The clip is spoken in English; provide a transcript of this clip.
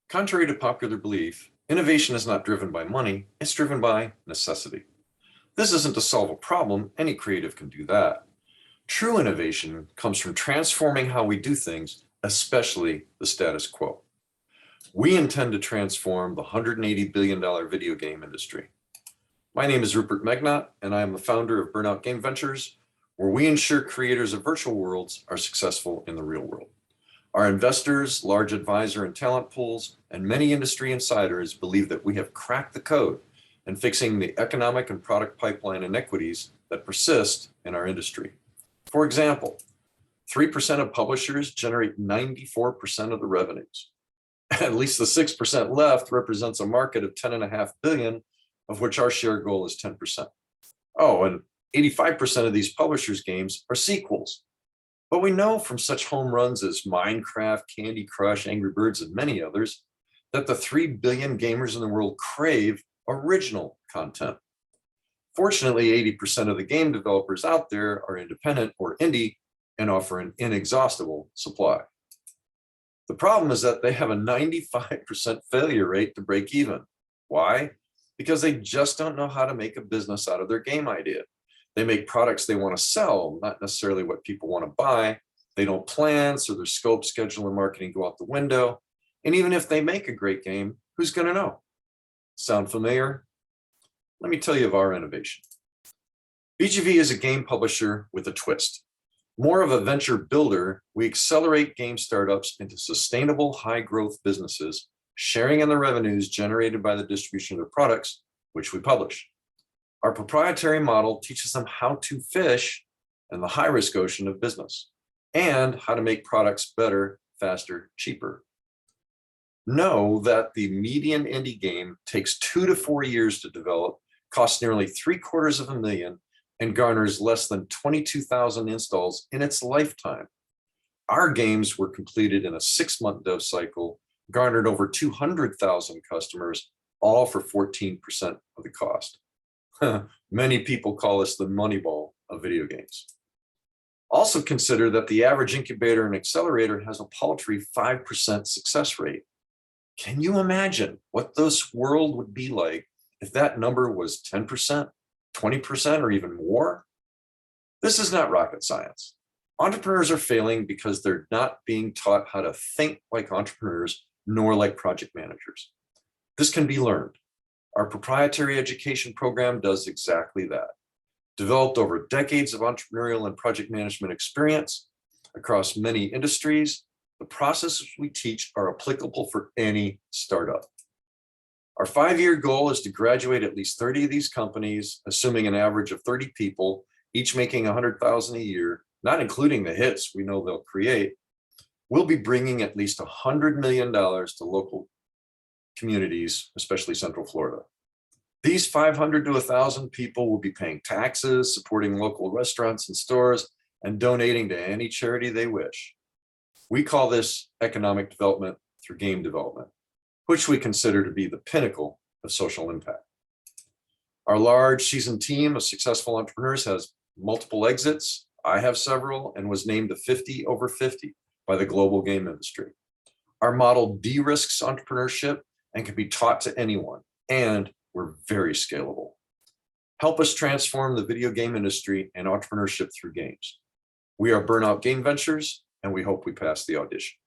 Contrary to popular belief, innovation is not driven by money, it's driven by necessity. This isn't to solve a problem, any creative can do that. True innovation comes from transforming how we do things, especially the status quo. We intend to transform the $180 billion video game industry. My name is Rupert Megnot, and I am the founder of Burnout Game Ventures, where we ensure creators of virtual worlds are successful in the real world. Our investors, large advisor and talent pools, and many industry insiders believe that we have cracked the code in fixing the economic and product pipeline inequities that persist in our industry. For example, 3% of publishers generate 94% of the revenues. At least the 6% left represents a market of $10.5 billion, of which our share goal is 10%. Oh, and 85% of these publishers' games are sequels. But we know from such home runs as Minecraft, Candy Crush, Angry Birds, and many others, that the 3 billion gamers in the world crave original content. Fortunately, 80% of the game developers out there are independent or indie and offer an inexhaustible supply. The problem is that they have a 95% failure rate to break even. Why? Because they just don't know how to make a business out of their game idea. They make products they want to sell, not necessarily what people want to buy. They don't plan, so their scope, schedule, and marketing go out the window. And even if they make a great game, who's going to know? Sound familiar? Let me tell you of our innovation. BGV is a game publisher with a twist. More of a venture builder, we accelerate game startups into sustainable high-growth businesses, sharing in the revenues generated by the distribution of their products, which we publish. Our proprietary model teaches them how to fish in the high-risk ocean of business and how to make products better, faster, cheaper. Know that the median indie game takes 2 to 4 years to develop, costs nearly $750,000, and garners less than 22,000 installs in its lifetime. Our games were completed in a 6-month dev cycle, garnered over 200,000 customers, all for 14% of the cost. Many people call us the Moneyball of video games. Also consider that the average incubator and accelerator has a paltry 5% success rate. Can you imagine what this world would be like if that number was 10%, 20%, or even more? This is not rocket science. Entrepreneurs are failing because they're not being taught how to think like entrepreneurs, nor like project managers. This can be learned. Our proprietary education program does exactly that. Developed over decades of entrepreneurial and project management experience across many industries, the processes we teach are applicable for any startup. Our 5-year goal is to graduate at least 30 of these companies, assuming an average of 30 people, each making $100,000 a year, not including the hits we know they'll create. We'll be bringing at least $100 million to local communities, especially Central Florida. These 500 to 1,000 people will be paying taxes, supporting local restaurants and stores, and donating to any charity they wish. We call this economic development through game development, which we consider to be the pinnacle of social impact. Our large seasoned team of successful entrepreneurs has multiple exits. I have several and was named the 50 over 50 by the global game industry. Our model de-risks entrepreneurship and can be taught to anyone, and we're very scalable. Help us transform the video game industry and entrepreneurship through games. We are Burnout Game Ventures, and we hope we pass the audition.